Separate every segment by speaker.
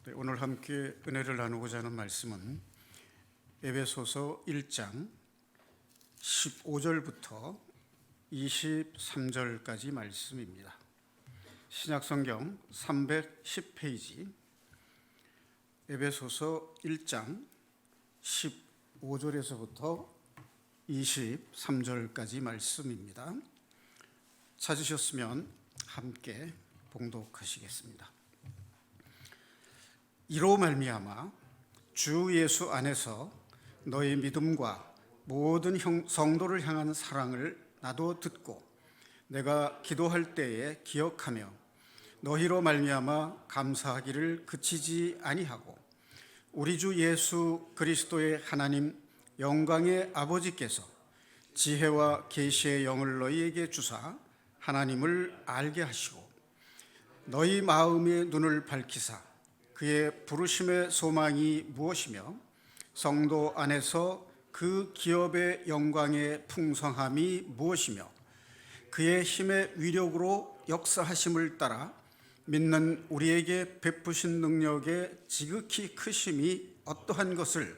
Speaker 1: 네, 오늘 함께 은혜를 나누고자 하는 말씀은 에베소서 1장 15절부터 23절까지 말씀입니다. 신약성경 310페이지 에베소서 1장 15절에서부터 23절까지 말씀입니다. 찾으셨으면 함께 봉독하시겠습니다. 이로 말미암아 주 예수 안에서 너희 믿음과 모든 성도를 향한 사랑을 나도 듣고 내가 기도할 때에 기억하며 너희로 말미암아 감사하기를 그치지 아니하고 우리 주 예수 그리스도의 하나님 영광의 아버지께서 지혜와 계시의 영을 너희에게 주사 하나님을 알게 하시고 너희 마음의 눈을 밝히사 그의 부르심의 소망이 무엇이며 성도 안에서 그 기업의 영광의 풍성함이 무엇이며 그의 힘의 위력으로 역사하심을 따라 믿는 우리에게 베푸신 능력의 지극히 크심이 어떠한 것을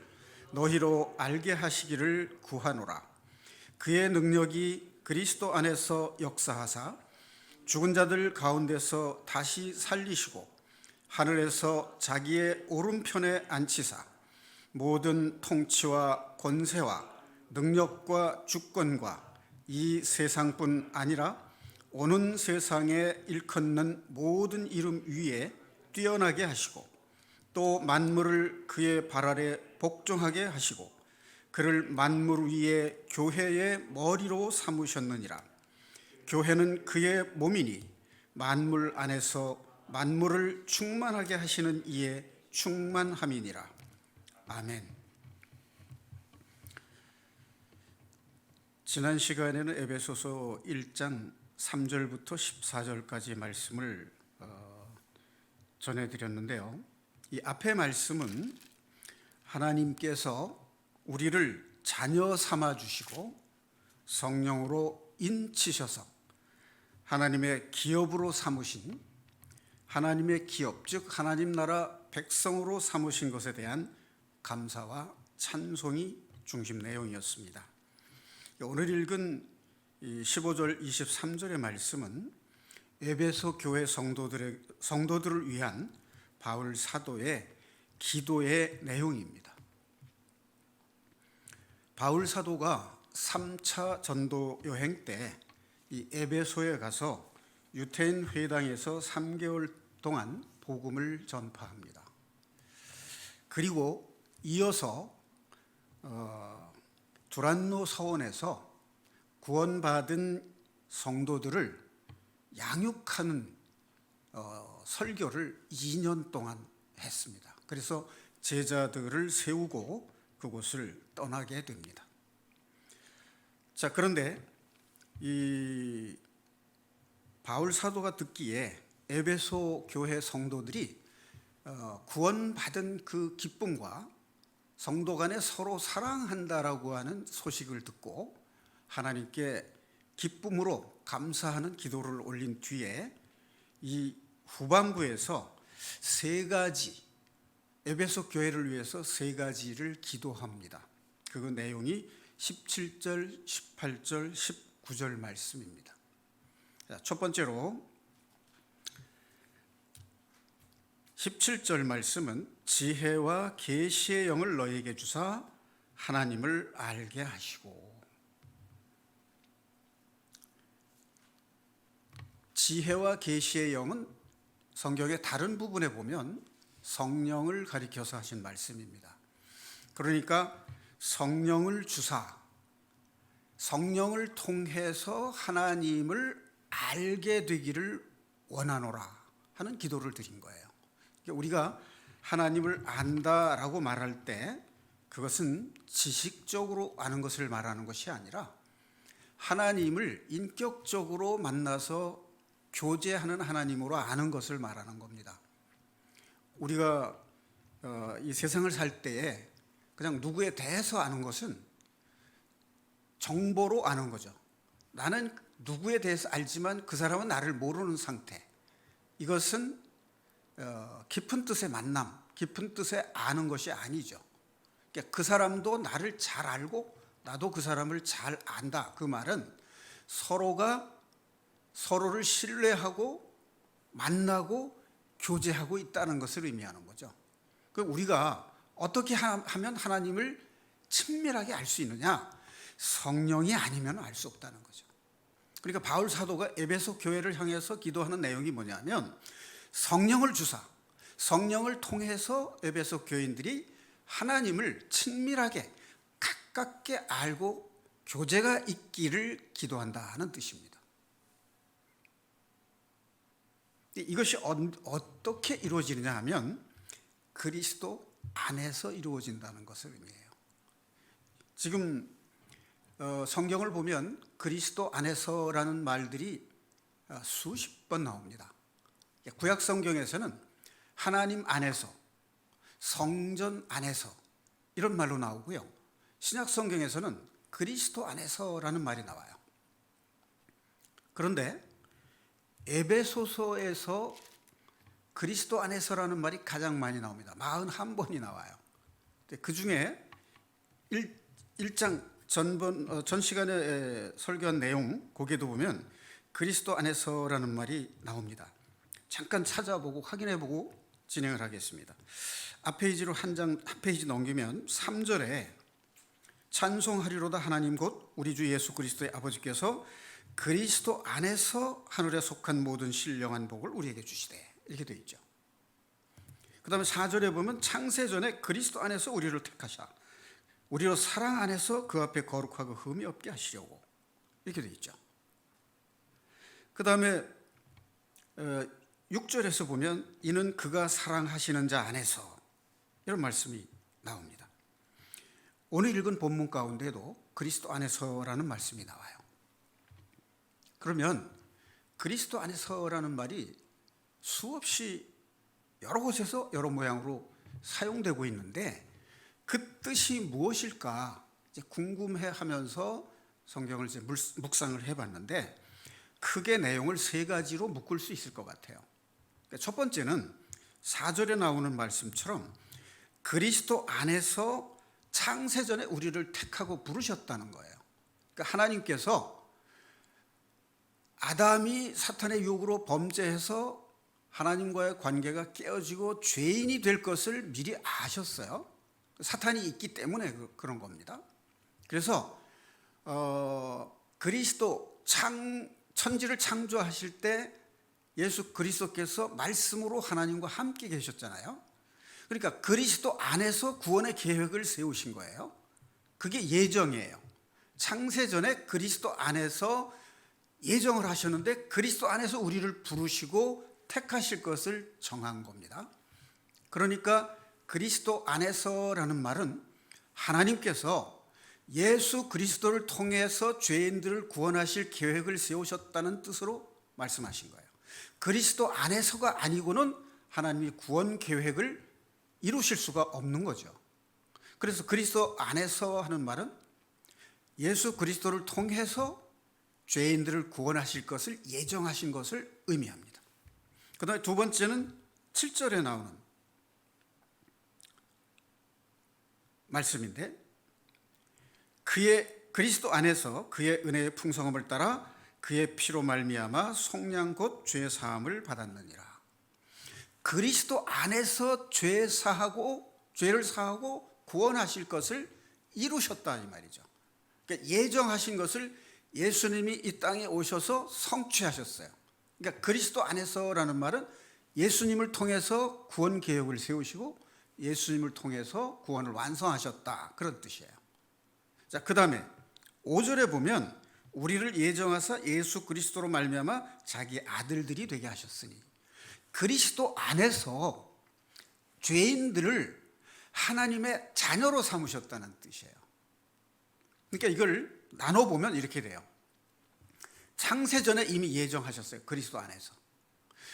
Speaker 1: 너희로 알게 하시기를 구하노라. 그의 능력이 그리스도 안에서 역사하사 죽은 자들 가운데서 다시 살리시고 하늘에서 자기의 오른편에 앉히사 모든 통치와 권세와 능력과 주권과 이 세상뿐 아니라 오는 세상에 일컫는 모든 이름 위에 뛰어나게 하시고 또 만물을 그의 발 아래 복종하게 하시고 그를 만물 위에 교회의 머리로 삼으셨느니라. 교회는 그의 몸이니 만물 안에서 만물을 충만하게 하시는 이의 충만함이니라. 아멘. 지난 시간에는 에베소서 1장 3절부터 14절까지 말씀을 전해드렸는데요. 이 앞의 말씀은 하나님께서 우리를 자녀 삼아주시고 성령으로 인치셔서 하나님의 기업으로 삼으신 하나님의 기업, 즉 하나님 나라 백성으로 삼으신 것에 대한 감사와 찬송이 중심 내용이었습니다. 오늘 읽은 15절, 23절의 말씀은 에베소 교회 성도들을 위한 바울 사도의 기도의 내용입니다. 바울 사도가 3차 전도 여행 때 이 에베소에 가서 유태인 회당에서 3개월 동안 복음을 전파합니다. 그리고 이어서 두란노 서원에서 구원받은 성도들을 양육하는 설교를 2년 동안 했습니다. 그래서 제자들을 세우고 그곳을 떠나게 됩니다. 자, 그런데 이 바울 사도가 듣기에 에베소 교회 성도들이 구원받은 그 기쁨과 성도 간에 서로 사랑한다라고 하는 소식을 듣고 하나님께 기쁨으로 감사하는 기도를 올린 뒤에 이 후반부에서 세 가지, 에베소 교회를 위해서 세 가지를 기도합니다. 그 내용이 17절, 18절, 19절 말씀입니다. 첫 번째로 17절 말씀은 지혜와 계시의 영을 너희에게 주사 하나님을 알게 하시고, 지혜와 계시의 영은 성경의 다른 부분에 보면 성령을 가리켜서 하신 말씀입니다. 그러니까 성령을 주사, 성령을 통해서 하나님을 알게 되기를 원하노라 하는 기도를 드린 거예요. 우리가 하나님을 안다라고 말할 때 그것은 지식적으로 아는 것을 말하는 것이 아니라 하나님을 인격적으로 만나서 교제하는 하나님으로 아는 것을 말하는 겁니다. 우리가 이 세상을 살 때에 그냥 누구에 대해서 아는 것은 정보로 아는 거죠. 나는 누구에 대해서 알지만 그 사람은 나를 모르는 상태. 이것은 깊은 뜻의 만남, 깊은 뜻의 아는 것이 아니죠. 그러니까 그 사람도 나를 잘 알고 나도 그 사람을 잘 안다. 그 말은 서로가 서로를 신뢰하고 만나고 교제하고 있다는 것을 의미하는 거죠. 우리가 어떻게 하면 하나님을 친밀하게 알 수 있느냐? 성령이 아니면 알 수 없다는 거죠. 그러니까 바울 사도가 에베소 교회를 향해서 기도하는 내용이 뭐냐면 성령을 주사, 성령을 통해서 에베소 교인들이 하나님을 친밀하게 가깝게 알고 교제가 있기를 기도한다는 뜻입니다. 이것이 어떻게 이루어지느냐 하면 그리스도 안에서 이루어진다는 것을 의미해요. 지금 성경을 보면 그리스도 안에서라는 말들이 수십 번 나옵니다. 구약 성경에서는 하나님 안에서, 성전 안에서 이런 말로 나오고요. 신약 성경에서는 그리스도 안에서라는 말이 나와요. 그런데 에베소서에서 그리스도 안에서라는 말이 가장 많이 나옵니다. 41번이 나와요. 그 중에 1장 전 시간에 설교한 내용 거기에도 보면 그리스도 안에서라는 말이 나옵니다. 잠깐 찾아보고 확인해보고 진행을 하겠습니다. 앞 페이지로 한 페이지 넘기면 3절에 찬송하리로다 하나님 곧 우리 주 예수 그리스도의 아버지께서 그리스도 안에서 하늘에 속한 모든 신령한 복을 우리에게 주시되, 이렇게 되어 있죠. 그 다음에 4절에 보면 창세전에 그리스도 안에서 우리를 택하사 우리로 사랑 안에서 그 앞에 거룩하고 흠이 없게 하시려고, 이렇게 되어 있죠. 그 다음에 6절에서 보면 이는 그가 사랑하시는 자 안에서, 이런 말씀이 나옵니다. 오늘 읽은 본문 가운데도 그리스도 안에서라는 말씀이 나와요. 그러면 그리스도 안에서라는 말이 수없이 여러 곳에서 여러 모양으로 사용되고 있는데 그 뜻이 무엇일까 궁금해하면서 성경을 이제 묵상을 해봤는데 크게 내용을 세 가지로 묶을 수 있을 것 같아요. 첫 번째는 4절에 나오는 말씀처럼 그리스도 안에서 창세전에 우리를 택하고 부르셨다는 거예요. 그러니까 하나님께서 아담이 사탄의 유혹으로 범죄해서 하나님과의 관계가 깨어지고 죄인이 될 것을 미리 아셨어요. 사탄이 있기 때문에 그런 겁니다. 그래서 그리스도 천지를 창조하실 때 예수 그리스도께서 말씀으로 하나님과 함께 계셨잖아요. 그러니까 그리스도 안에서 구원의 계획을 세우신 거예요. 그게 예정이에요. 창세전에 그리스도 안에서 예정을 하셨는데 그리스도 안에서 우리를 부르시고 택하실 것을 정한 겁니다. 그러니까 그리스도 안에서라는 말은 하나님께서 예수 그리스도를 통해서 죄인들을 구원하실 계획을 세우셨다는 뜻으로 말씀하신 거예요. 그리스도 안에서가 아니고는 하나님이 구원 계획을 이루실 수가 없는 거죠. 그래서 그리스도 안에서 하는 말은 예수 그리스도를 통해서 죄인들을 구원하실 것을 예정하신 것을 의미합니다. 그 다음에 두 번째는 7절에 나오는 말씀인데 그리스도 안에서 그의 은혜의 풍성함을 따라 그의 피로 말미암아 속량 곧 죄 사함을 받았느니라. 그리스도 안에서 죄를 사하고 구원하실 것을 이루셨다 이 말이죠. 그러니까 예정하신 것을 예수님이 이 땅에 오셔서 성취하셨어요. 그러니까 그리스도 안에서라는 말은 예수님을 통해서 구원 계획을 세우시고 예수님을 통해서 구원을 완성하셨다, 그런 뜻이에요. 자, 그 다음에 5절에 보면 우리를 예정하사 예수 그리스도로 말미암아 자기 아들들이 되게 하셨으니, 그리스도 안에서 죄인들을 하나님의 자녀로 삼으셨다는 뜻이에요. 그러니까 이걸 나눠보면 이렇게 돼요. 창세전에 이미 예정하셨어요. 그리스도 안에서.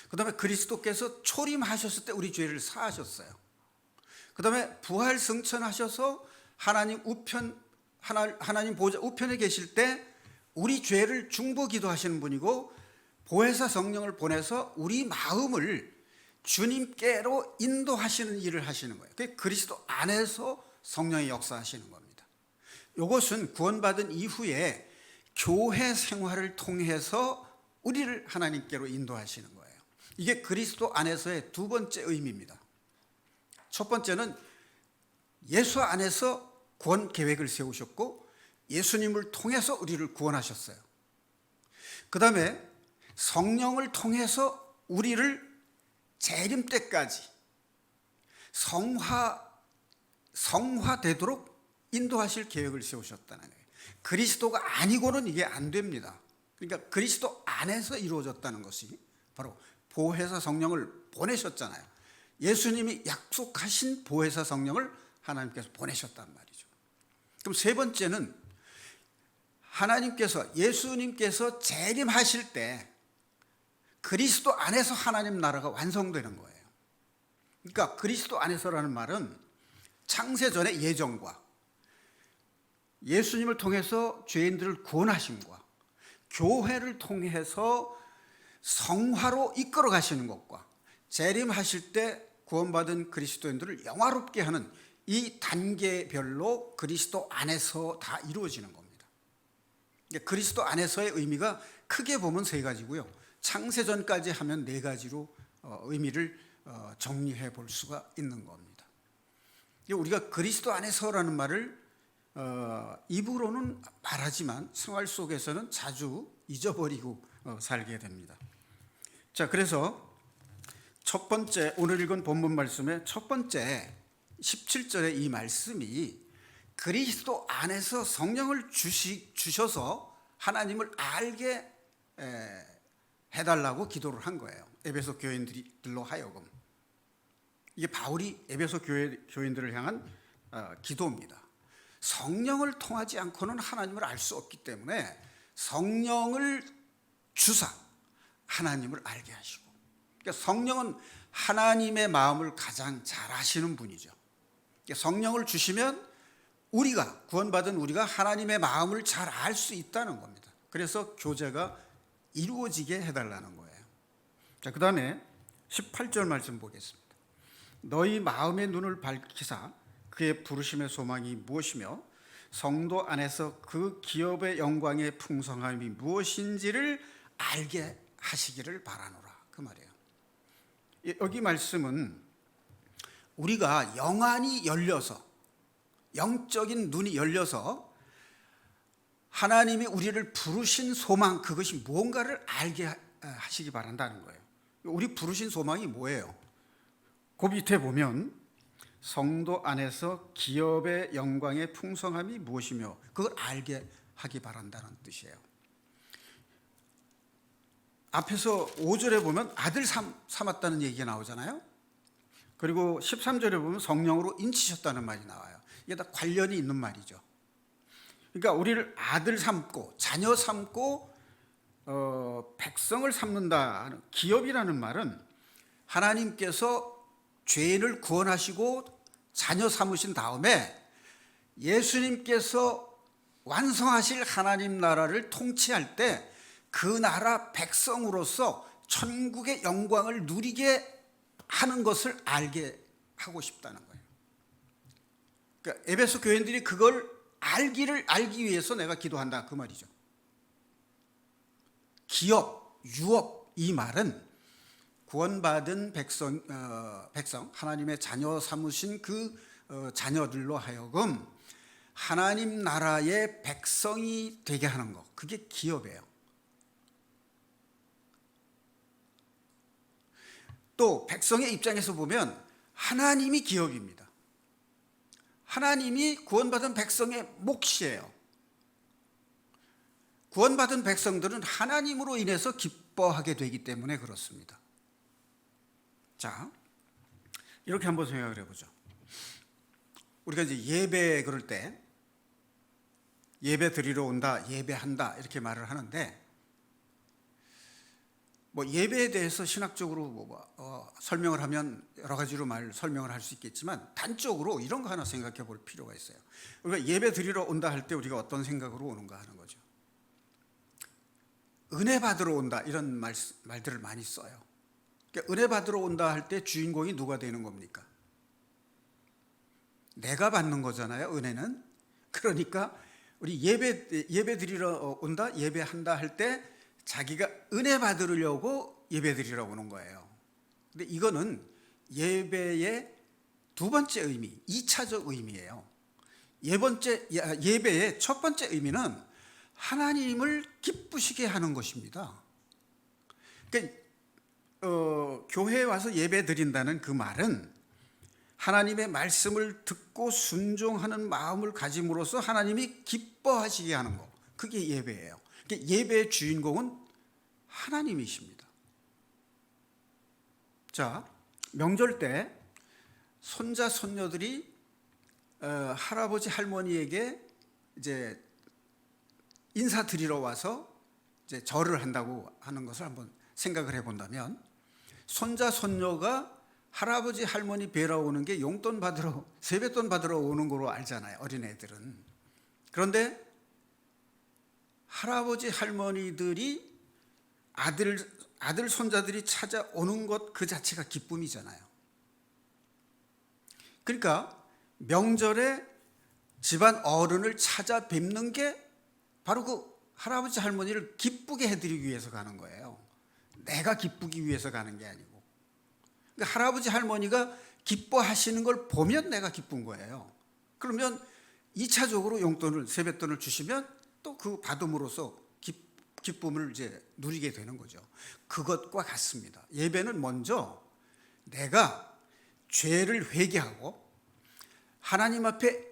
Speaker 1: 그 다음에 그리스도께서 초림하셨을 때 우리 죄를 사하셨어요. 그 다음에 부활 승천하셔서 하나님 보좌 우편에 계실 때 우리 죄를 중보 기도하시는 분이고 보혜사 성령을 보내서 우리 마음을 주님께로 인도하시는 일을 하시는 거예요. 그게 그리스도 안에서 성령의 역사하시는 겁니다. 이것은 구원받은 이후에 교회 생활을 통해서 우리를 하나님께로 인도하시는 거예요. 이게 그리스도 안에서의 두 번째 의미입니다. 첫 번째는 예수 안에서 구원 계획을 세우셨고 예수님을 통해서 우리를 구원하셨어요. 그 다음에 성령을 통해서 우리를 재림 때까지 성화되도록 인도하실 계획을 세우셨다는 거예요. 그리스도가 아니고는 이게 안 됩니다. 그러니까 그리스도 안에서 이루어졌다는 것이 바로 보혜사 성령을 보내셨잖아요. 예수님이 약속하신 보혜사 성령을 하나님께서 보내셨단 말이죠. 그럼 세 번째는 예수님께서 재림하실 때 그리스도 안에서 하나님 나라가 완성되는 거예요. 그러니까 그리스도 안에서라는 말은 창세전의 예정과 예수님을 통해서 죄인들을 구원하심과 교회를 통해서 성화로 이끌어 가시는 것과 재림하실 때 구원받은 그리스도인들을 영화롭게 하는 이 단계별로 그리스도 안에서 다 이루어지는 겁니다. 그리스도 안에서의 의미가 크게 보면 세 가지고요. 창세전까지 하면 네 가지로 의미를 정리해 볼 수가 있는 겁니다. 우리가 그리스도 안에서라는 말을 입으로는 말하지만 생활 속에서는 자주 잊어버리고 살게 됩니다. 자, 그래서 첫 번째 오늘 읽은 본문 말씀의 첫 번째 17절의 이 말씀이 그리스도 안에서 성령을 주셔서 하나님을 알게 해달라고 기도를 한 거예요. 에베소 교인들로 하여금. 이게 바울이 에베소 교인들을 향한 기도입니다. 성령을 통하지 않고는 하나님을 알 수 없기 때문에 성령을 주사 하나님을 알게 하시고, 그러니까 성령은 하나님의 마음을 가장 잘 아시는 분이죠. 그러니까 성령을 주시면 구원받은 우리가 하나님의 마음을 잘 알 수 있다는 겁니다. 그래서 교제가 이루어지게 해달라는 거예요. 자, 그 다음에 18절 말씀 보겠습니다. 너희 마음의 눈을 밝히사 그의 부르심의 소망이 무엇이며 성도 안에서 그 기업의 영광의 풍성함이 무엇인지를 알게 하시기를 바라노라, 그 말이에요. 여기 말씀은 우리가 영안이 열려서, 영적인 눈이 열려서 하나님이 우리를 부르신 소망, 그것이 무언가를 알게 하시기 바란다는 거예요. 우리 부르신 소망이 뭐예요? 그 밑에 보면 성도 안에서 기업의 영광의 풍성함이 무엇이며 그걸 알게 하기 바란다는 뜻이에요. 앞에서 5절에 보면 아들 삼았다는 얘기가 나오잖아요. 그리고 13절에 보면 성령으로 인치셨다는 말이 나와요. 이게 다 관련이 있는 말이죠. 그러니까 우리를 아들 삼고 자녀 삼고 백성을 삼는다. 기업이라는 말은 하나님께서 죄인을 구원하시고 자녀 삼으신 다음에 예수님께서 완성하실 하나님 나라를 통치할 때 그 나라 백성으로서 천국의 영광을 누리게 하는 것을 알게 하고 싶다는 거예요. 그러니까 에베소 교인들이 그걸 알기 위해서 내가 기도한다, 그 말이죠. 기업, 유업, 이 말은 구원받은 백성, 하나님의 자녀 삼으신 그 자녀들로 하여금 하나님 나라의 백성이 되게 하는 것, 그게 기업이에요. 또 백성의 입장에서 보면 하나님이 기업입니다. 하나님이 구원받은 백성의 몫이에요. 구원받은 백성들은 하나님으로 인해서 기뻐하게 되기 때문에 그렇습니다. 자, 이렇게 한번 생각을 해보죠. 우리가 이제 예배 그럴 때 예배 드리러 온다, 예배한다 이렇게 말을 하는데, 뭐 예배에 대해서 신학적으로 설명을 하면 여러 가지로 설명을 할 수 있겠지만 단적으로 이런 거 하나 생각해 볼 필요가 있어요. 우리가 예배 드리러 온다 할 때 우리가 어떤 생각으로 오는가 하는 거죠. 은혜 받으러 온다 이런 말들을 많이 써요. 그러니까 은혜 받으러 온다 할 때 주인공이 누가 되는 겁니까? 내가 받는 거잖아요, 은혜는. 그러니까 우리 예배 드리러 온다, 예배한다 할 때 자기가 은혜 받으려고 예배 드리러 오는 거예요. 근데 이거는 예배의 두 번째 의미, 2차적 의미예요. 예배의 첫 번째 의미는 하나님을 기쁘시게 하는 것입니다. 그러니까 교회에 와서 예배 드린다는 그 말은 하나님의 말씀을 듣고 순종하는 마음을 가짐으로써 하나님이 기뻐하시게 하는 것, 그게 예배예요. 그러니까 예배의 주인공은 하나님이십니다. 자, 명절 때 손자 손녀들이 할아버지 할머니에게 이제 인사드리러 와서 이제 절을 한다고 하는 것을 한번 생각을 해본다면, 손자 손녀가 할아버지 할머니 뵈러 오는 게 용돈 받으러, 세뱃돈 받으러 오는 거로 알잖아요, 어린애들은. 그런데 할아버지 할머니들이 아들 손자들이 찾아오는 것 그 자체가 기쁨이잖아요. 그러니까 명절에 집안 어른을 찾아뵙는 게 바로 그 할아버지 할머니를 기쁘게 해드리기 위해서 가는 거예요. 내가 기쁘기 위해서 가는 게 아니고. 그러니까 할아버지 할머니가 기뻐하시는 걸 보면 내가 기쁜 거예요. 그러면 2차적으로 용돈을, 세뱃돈을 주시면 또 그 받음으로써 기쁨을 이제 누리게 되는 거죠. 그것과 같습니다. 예배는 먼저 내가 죄를 회개하고 하나님 앞에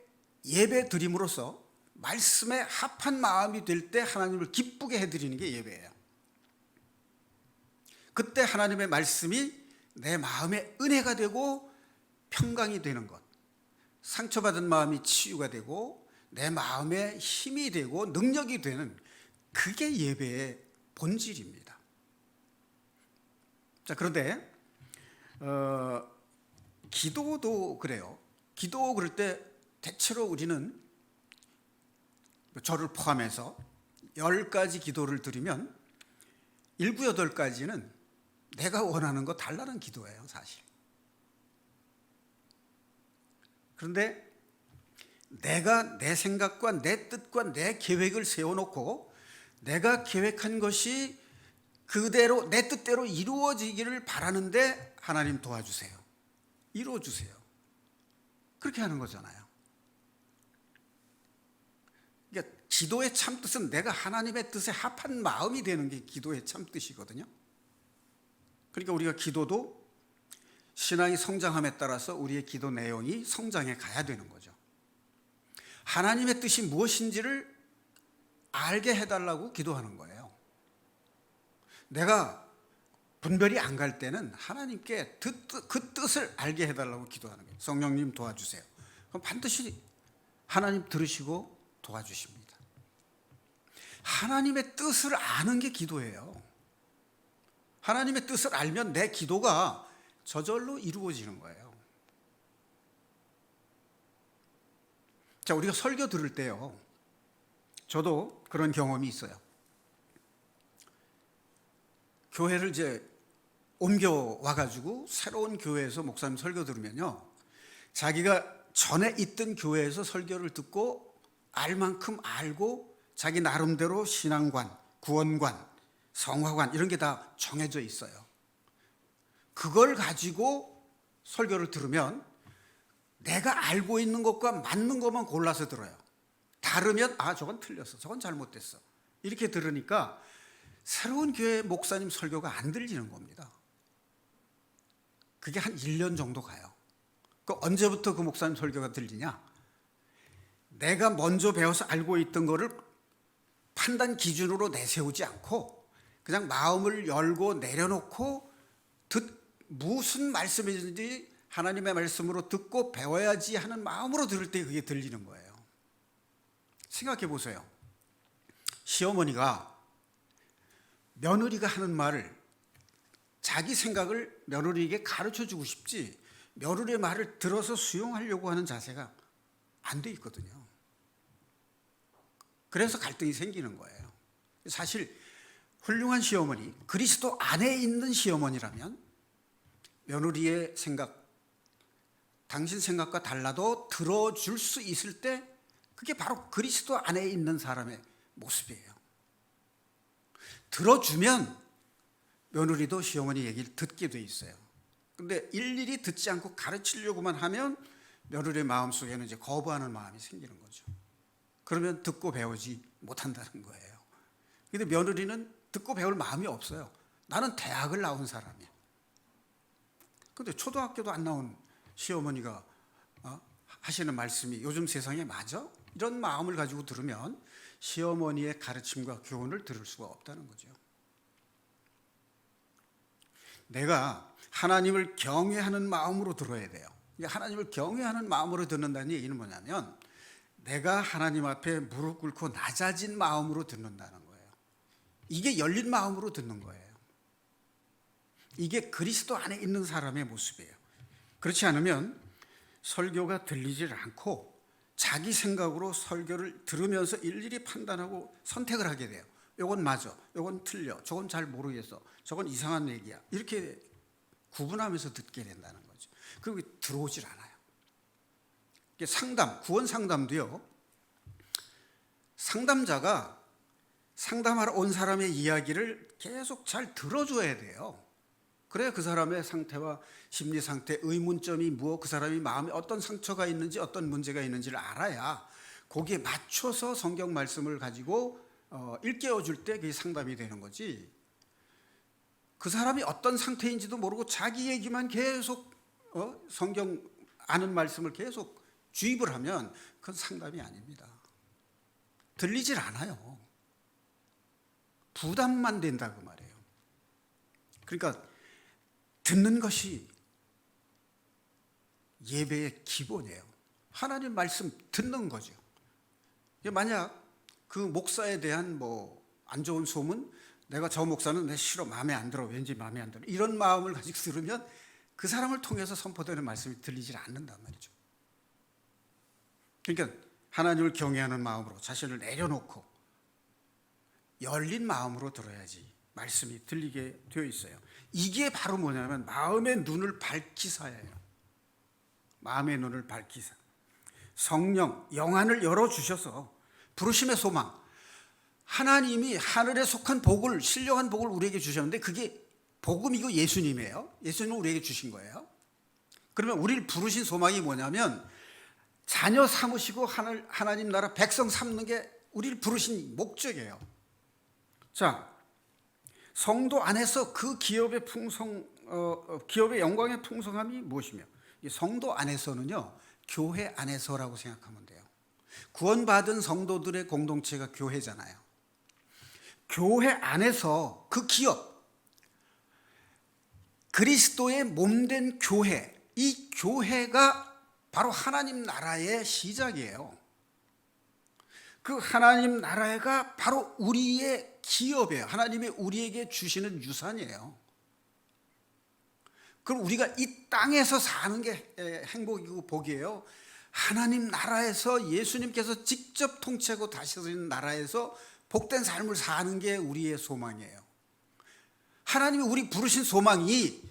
Speaker 1: 예배 드림으로써 말씀에 합한 마음이 될 때 하나님을 기쁘게 해드리는 게 예배예요. 그때 하나님의 말씀이 내 마음에 은혜가 되고 평강이 되는 것, 상처받은 마음이 치유가 되고 내 마음에 힘이 되고 능력이 되는, 그게 예배의 본질입니다. 자, 그런데 기도도 그래요. 기도 그럴 때 대체로 우리는 저를 포함해서 10가지 기도를 드리면 7, 8가지는 내가 원하는 거 달라는 기도예요, 사실. 그런데 내가 내 생각과 내 뜻과 내 계획을 세워놓고 내가 계획한 것이 그대로 내 뜻대로 이루어지기를 바라는데 하나님 도와주세요, 이루어주세요, 그렇게 하는 거잖아요. 그러니까 기도의 참뜻은 내가 하나님의 뜻에 합한 마음이 되는 게 기도의 참뜻이거든요. 그러니까 우리가 기도도 신앙이 성장함에 따라서 우리의 기도 내용이 성장해 가야 되는 거죠. 하나님의 뜻이 무엇인지를 알게 해달라고 기도하는 거예요. 내가 분별이 안 갈 때는 하나님께 그 뜻을 알게 해달라고 기도하는 거예요. 성령님 도와주세요. 그럼 반드시 하나님 들으시고 도와주십니다. 하나님의 뜻을 아는 게 기도예요. 하나님의 뜻을 알면 내 기도가 저절로 이루어지는 거예요. 자, 우리가 설교 들을 때요, 저도 그런 경험이 있어요. 교회를 이제 옮겨와가지고 새로운 교회에서 목사님 설교 들으면요, 자기가 전에 있던 교회에서 설교를 듣고 알 만큼 알고 자기 나름대로 신앙관, 구원관, 성화관 이런 게 다 정해져 있어요. 그걸 가지고 설교를 들으면 내가 알고 있는 것과 맞는 것만 골라서 들어요. 다르면 저건 틀렸어, 저건 잘못됐어, 이렇게 들으니까 새로운 교회 목사님 설교가 안 들리는 겁니다. 그게 한 1년 정도 가요. 언제부터 그 목사님 설교가 들리냐? 내가 먼저 배워서 알고 있던 거를 판단 기준으로 내세우지 않고 그냥 마음을 열고 내려놓고 무슨 말씀이든지 하나님의 말씀으로 듣고 배워야지 하는 마음으로 들을 때 그게 들리는 거예요. 생각해 보세요. 시어머니가 며느리가 하는 말을, 자기 생각을 며느리에게 가르쳐 주고 싶지 며느리의 말을 들어서 수용하려고 하는 자세가 안 돼 있거든요. 그래서 갈등이 생기는 거예요. 사실 훌륭한 시어머니, 그리스도 안에 있는 시어머니라면 며느리의 생각, 당신 생각과 달라도 들어줄 수 있을 때 그게 바로 그리스도 안에 있는 사람의 모습이에요. 들어주면 며느리도 시어머니 얘기를 듣게 돼 있어요. 근데 일일이 듣지 않고 가르치려고만 하면 며느리의 마음속에는 이제 거부하는 마음이 생기는 거죠. 그러면 듣고 배우지 못한다는 거예요. 근데 며느리는 듣고 배울 마음이 없어요. 나는 대학을 나온 사람이야. 근데 초등학교도 안 나온 시어머니가 하시는 말씀이 요즘 세상에 맞아? 이런 마음을 가지고 들으면 시어머니의 가르침과 교훈을 들을 수가 없다는 거죠. 내가 하나님을 경외하는 마음으로 들어야 돼요. 하나님을 경외하는 마음으로 듣는다는 얘기는 뭐냐면 내가 하나님 앞에 무릎 꿇고 낮아진 마음으로 듣는다는 거예요. 이게 열린 마음으로 듣는 거예요. 이게 그리스도 안에 있는 사람의 모습이에요. 그렇지 않으면 설교가 들리질 않고 자기 생각으로 설교를 들으면서 일일이 판단하고 선택을 하게 돼요. 이건 맞아, 이건 틀려, 저건 잘 모르겠어, 저건 이상한 얘기야, 이렇게 구분하면서 듣게 된다는 거죠. 그리고 들어오질 않아요. 상담, 구원 상담도요, 상담자가 상담하러 온 사람의 이야기를 계속 잘 들어줘야 돼요. 그래야 그 사람의 상태와 심리 상태, 의문점이 무엇, 그 사람이 마음에 어떤 상처가 있는지 어떤 문제가 있는지를 알아야 거기에 맞춰서 성경 말씀을 가지고 일깨워 줄 때 그게 상담이 되는 거지. 그 사람이 어떤 상태인지도 모르고 자기 얘기만 계속 성경 아는 말씀을 계속 주입을 하면 그건 상담이 아닙니다. 들리질 않아요. 부담만 된다 그 말이에요. 그러니까 듣는 것이 예배의 기본이에요. 하나님 말씀 듣는 거죠. 만약 그 목사에 대한 안 좋은 소문, 내가 저 목사는 내 싫어, 마음에 안 들어, 왠지 마음에 안 들어, 이런 마음을 가지고 들으면 그 사람을 통해서 선포되는 말씀이 들리질 않는단 말이죠. 그러니까 하나님을 경외하는 마음으로 자신을 내려놓고 열린 마음으로 들어야지 말씀이 들리게 되어 있어요. 이게 바로 뭐냐면 마음의 눈을 밝히사예요. 마음의 눈을 밝히사. 성령, 영안을 열어주셔서 부르심의 소망, 하나님이 하늘에 속한 복을, 신령한 복을 우리에게 주셨는데 그게 복음이고 예수님이에요. 예수님은 우리에게 주신 거예요. 그러면 우리를 부르신 소망이 뭐냐면 자녀 삼으시고 하나님 나라 백성 삼는 게 우리를 부르신 목적이에요. 자, 성도 안에서 그 기업의 기업의 영광의 풍성함이 무엇이며, 성도 안에서는요, 교회 안에서라고 생각하면 돼요. 구원받은 성도들의 공동체가 교회잖아요. 교회 안에서 그 기업, 그리스도의 몸된 교회, 이 교회가 바로 하나님 나라의 시작이에요. 그 하나님 나라가 바로 우리의 기업이에요. 하나님이 우리에게 주시는 유산이에요. 그럼 우리가 이 땅에서 사는 게 행복이고 복이에요. 하나님 나라에서 예수님께서 직접 통치하고 다스리는 나라에서 복된 삶을 사는 게 우리의 소망이에요. 하나님이 우리 부르신 소망이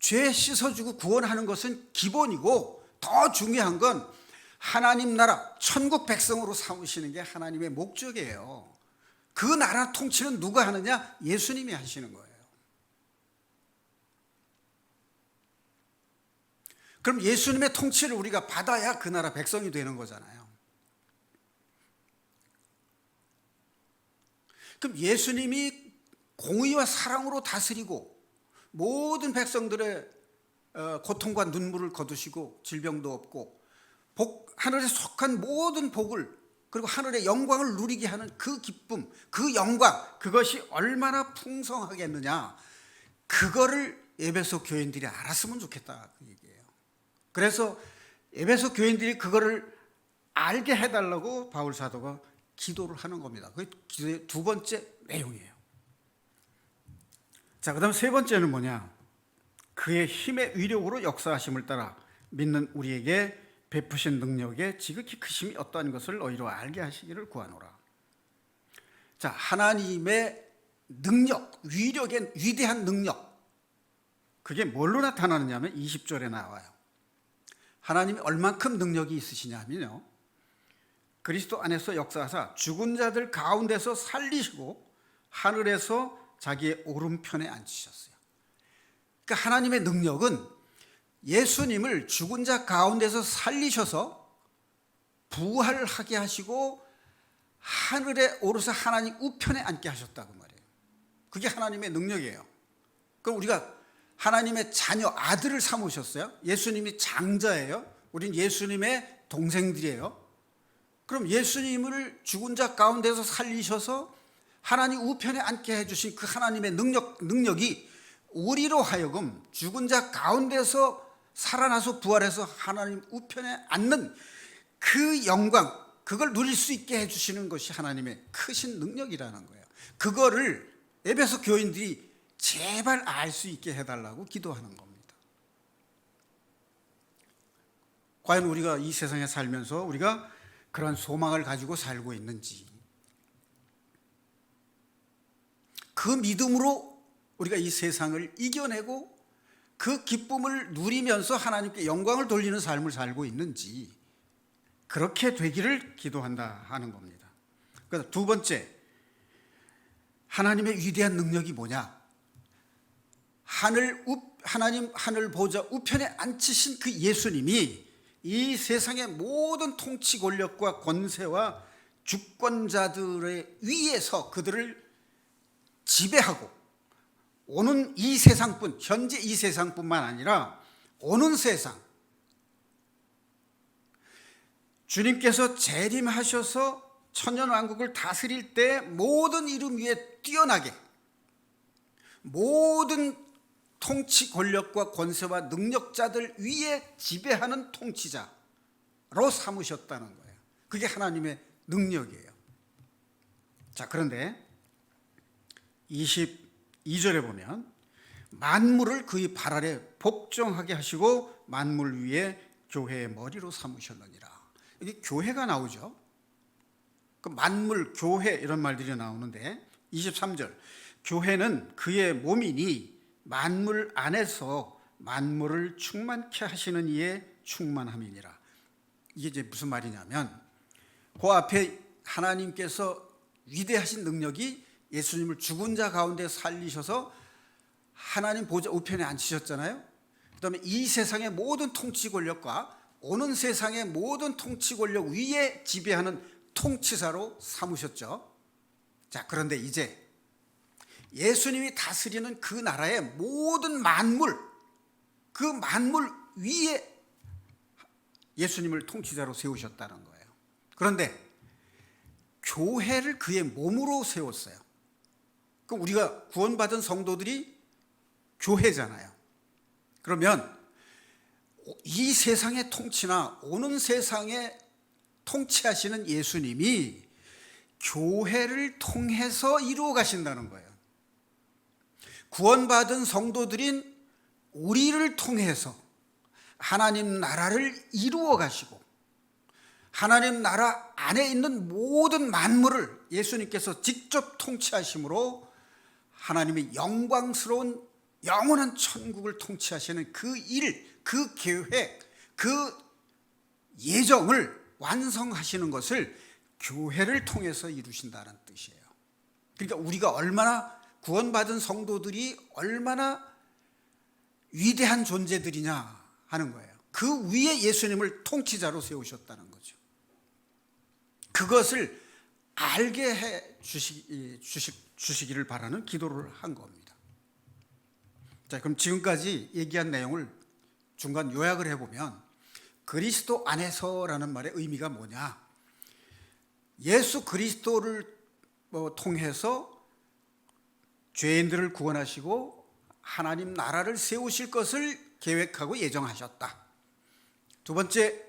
Speaker 1: 죄 씻어주고 구원하는 것은 기본이고, 더 중요한 건 하나님 나라 천국 백성으로 삼으시는 게 하나님의 목적이에요. 그 나라 통치는 누가 하느냐? 예수님이 하시는 거예요. 그럼 예수님의 통치를 우리가 받아야 그 나라 백성이 되는 거잖아요. 그럼 예수님이 공의와 사랑으로 다스리고 모든 백성들의 고통과 눈물을 거두시고 질병도 없고 하늘에 속한 모든 복을, 그리고 하늘의 영광을 누리게 하는 그 기쁨, 그 영광, 그것이 얼마나 풍성하겠느냐, 그거를 에베소 교인들이 알았으면 좋겠다 그 얘기예요. 그래서 에베소 교인들이 그거를 알게 해달라고 바울 사도가 기도를 하는 겁니다. 그게 기도의 두 번째 내용이에요. 자, 그 다음 세 번째는 뭐냐? 그의 힘의 위력으로 역사하심을 따라 믿는 우리에게 베푸신 능력의 지극히 크심이 어떠한 것을 너희로 알게 하시기를 구하노라. 자, 하나님의 능력, 위대한 능력, 그게 뭘로 나타나느냐면 20절에 나와요. 하나님이 얼만큼 능력이 있으시냐면요, 그리스도 안에서 역사하사 죽은 자들 가운데서 살리시고 하늘에서 자기의 오른편에 앉히셨어요. 그러니까 하나님의 능력은 예수님을 죽은 자 가운데서 살리셔서 부활하게 하시고 하늘에 오르사 하나님 우편에 앉게 하셨다고 말해요. 그게 하나님의 능력이에요. 그럼 우리가 하나님의 자녀, 아들을 삼으셨어요. 예수님이 장자예요. 우린 예수님의 동생들이에요. 그럼 예수님을 죽은 자 가운데서 살리셔서 하나님 우편에 앉게 해주신 그 하나님의 능력이 우리로 하여금 죽은 자 가운데서 살아나서 부활해서 하나님 우편에 앉는 그 영광, 그걸 누릴 수 있게 해주시는 것이 하나님의 크신 능력이라는 거예요. 그거를 에베소 교인들이 제발 알 수 있게 해달라고 기도하는 겁니다. 과연 우리가 이 세상에 살면서 우리가 그런 소망을 가지고 살고 있는지, 그 믿음으로 우리가 이 세상을 이겨내고 그 기쁨을 누리면서 하나님께 영광을 돌리는 삶을 살고 있는지, 그렇게 되기를 기도한다 하는 겁니다. 그래서 두 번째, 하나님의 위대한 능력이 뭐냐? 하나님 하늘 보좌 우편에 앉히신 그 예수님이 이 세상의 모든 통치 권력과 권세와 주권자들의 위에서 그들을 지배하고, 오는 이 세상뿐, 현재 이 세상뿐만 아니라 오는 세상, 주님께서 재림하셔서 천년왕국을 다스릴 때 모든 이름 위에 뛰어나게 모든 통치 권력과 권세와 능력자들 위에 지배하는 통치자로 삼으셨다는 거예요. 그게 하나님의 능력이에요. 자, 그런데 22절에 보면 만물을 그의 발 아래 복종하게 하시고 만물 위에 교회의 머리로 삼으셨느니라. 여기 교회가 나오죠. 그 만물, 교회 이런 말들이 나오는데 23절, 교회는 그의 몸이니 만물 안에서 만물을 충만케 하시는 이의 충만함이니라. 이게 이제 무슨 말이냐면, 그 앞에 하나님께서 위대하신 능력이 예수님을 죽은 자 가운데 살리셔서 하나님 보좌 우편에 앉히셨잖아요. 그 다음에 이 세상의 모든 통치 권력과 오는 세상의 모든 통치 권력 위에 지배하는 통치사로 삼으셨죠. 자, 그런데 이제 예수님이 다스리는 그 나라의 모든 만물, 그 만물 위에 예수님을 통치자로 세우셨다는 거예요. 그런데 교회를 그의 몸으로 세웠어요. 그럼 우리가 구원받은 성도들이 교회잖아요. 그러면 이 세상의 통치나 오는 세상에 통치하시는 예수님이 교회를 통해서 이루어 가신다는 거예요. 구원받은 성도들인 우리를 통해서 하나님 나라를 이루어 가시고, 하나님 나라 안에 있는 모든 만물을 예수님께서 직접 통치하심으로 하나님의 영광스러운 영원한 천국을 통치하시는 그 일, 그 계획, 그 예정을 완성하시는 것을 교회를 통해서 이루신다는 뜻이에요. 그러니까 우리가 얼마나, 구원받은 성도들이 얼마나 위대한 존재들이냐 하는 거예요. 그 위에 예수님을 통치자로 세우셨다는 거죠. 그것을 알게 해 주시기를 바라는 기도를 한 겁니다. 자, 그럼 지금까지 얘기한 내용을 중간 요약을 해보면, 그리스도 안에서라는 말의 의미가 뭐냐? 예수 그리스도를 통해서 죄인들을 구원하시고 하나님 나라를 세우실 것을 계획하고 예정하셨다. 두 번째,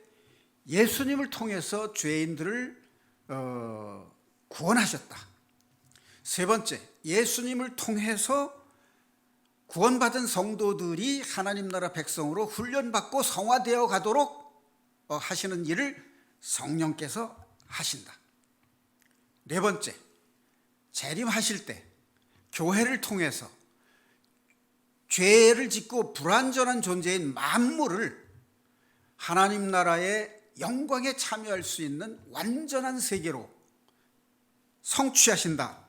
Speaker 1: 예수님을 통해서 죄인들을 구원하셨다. 세 번째, 예수님을 통해서 구원받은 성도들이 하나님 나라 백성으로 훈련받고 성화되어 가도록 하시는 일을 성령께서 하신다. 네 번째, 재림하실 때 교회를 통해서 죄를 짓고 불완전한 존재인 만물을 하나님 나라의 영광에 참여할 수 있는 완전한 세계로 성취하신다.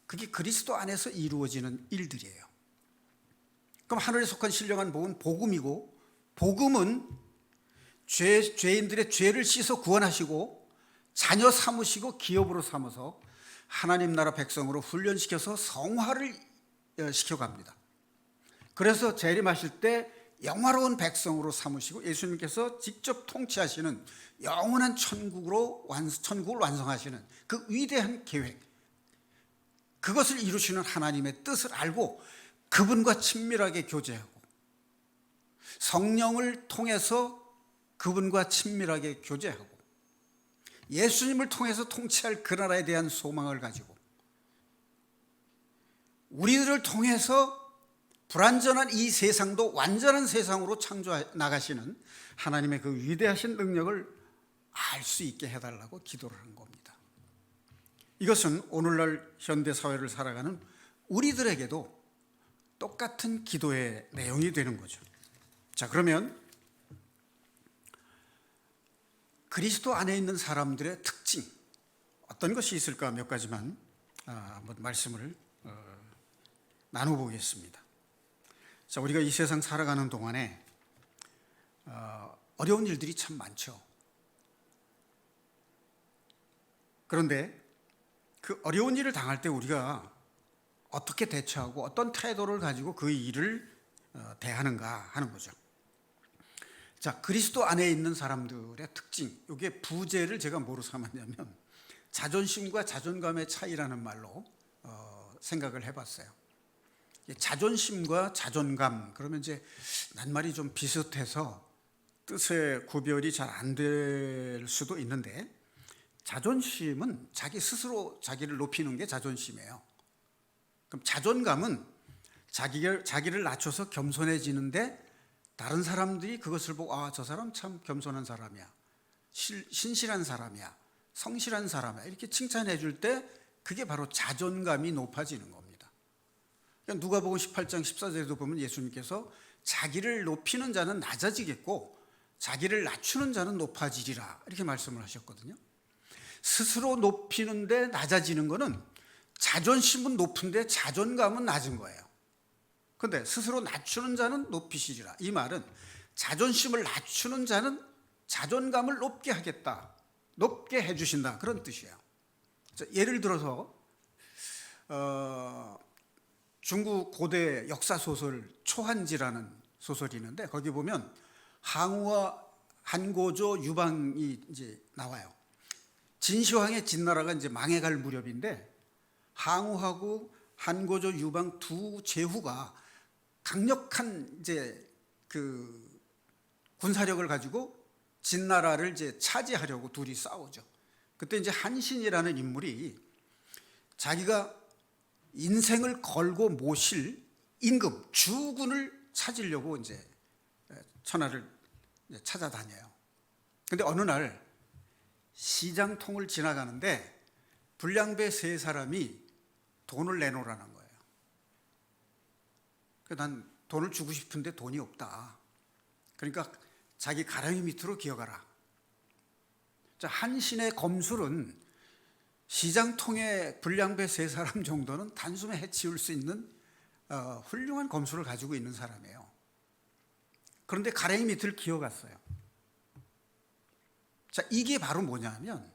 Speaker 1: 그게 그리스도 안에서 이루어지는 일들이에요. 그럼 하늘에 속한 신령한 복은 복음이고, 복음은 죄인들의 죄를 씻어 구원하시고 자녀 삼으시고 기업으로 삼아서 하나님 나라 백성으로 훈련시켜서 성화를 시켜갑니다. 그래서 재림하실 때 영화로운 백성으로 삼으시고 예수님께서 직접 통치하시는 영원한 천국을 완성하시는 그 위대한 계획, 그것을 이루시는 하나님의 뜻을 알고 그분과 친밀하게 교제하고 성령을 통해서 그분과 친밀하게 교제하고 예수님을 통해서 통치할 그 나라에 대한 소망을 가지고 우리들을 통해서 불완전한 이 세상도 완전한 세상으로 창조해 나가시는 하나님의 그 위대하신 능력을 알 수 있게 해달라고 기도를 한 겁니다. 이것은 오늘날 현대사회를 살아가는 우리들에게도 똑같은 기도의 내용이 되는 거죠. 자, 그러면 그리스도 안에 있는 사람들의 특징, 어떤 것이 있을까 몇 가지만 한번 말씀을 나눠보겠습니다. 자, 우리가 이 세상 살아가는 동안에 어려운 일들이 참 많죠. 그런데 그 어려운 일을 당할 때 우리가 어떻게 대처하고 어떤 태도를 가지고 그 일을 대하는가 하는 거죠. 자, 그리스도 안에 있는 사람들의 특징, 이게 부제를 제가 뭐로 삼았냐면 자존심과 자존감의 차이라는 말로 생각을 해봤어요. 자존심과 자존감, 그러면 이제 낱말이 좀 비슷해서 뜻의 구별이 잘 안 될 수도 있는데, 자존심은 자기 스스로 자기를 높이는 게 자존심이에요. 그럼 자존감은 자기를 낮춰서 겸손해지는데 다른 사람들이 그것을 보고 저 사람 참 겸손한 사람이야, 신실한 사람이야, 성실한 사람이야, 이렇게 칭찬해 줄 때 그게 바로 자존감이 높아지는 겁니다. 그러니까 누가복음 18장 14절에도 보면 예수님께서 자기를 높이는 자는 낮아지겠고 자기를 낮추는 자는 높아지리라, 이렇게 말씀을 하셨거든요. 스스로 높이는데 낮아지는 거는 자존심은 높은데 자존감은 낮은 거예요. 그런데 스스로 낮추는 자는 높이시리라, 이 말은 자존심을 낮추는 자는 자존감을 높게 하겠다, 높게 해주신다, 그런 뜻이에요. 예를 들어서 중국 고대 역사 소설 초한지라는 소설이 있는데 거기 보면 항우와 한고조 유방이 이제 나와요. 진시황의 진나라가 이제 망해갈 무렵인데 항우하고 한고조 유방 두 제후가 강력한 이제 그 군사력을 가지고 진나라를 이제 차지하려고 둘이 싸우죠. 그때 이제 한신이라는 인물이 자기가 인생을 걸고 모실 임금 주군을 찾으려고 이제 천하를 찾아다녀요. 근데 어느 날 시장통을 지나가는데 불량배 세 사람이 돈을 내놓으라는 거예요. 난 돈을 주고 싶은데 돈이 없다. 그러니까 자기 가랑이 밑으로 기어가라. 자, 한신의 검술은 시장통의 불량배 세 사람 정도는 단숨에 해치울 수 있는 훌륭한 검술을 가지고 있는 사람이에요. 그런데 가랑이 밑을 기어갔어요. 자, 이게 바로 뭐냐면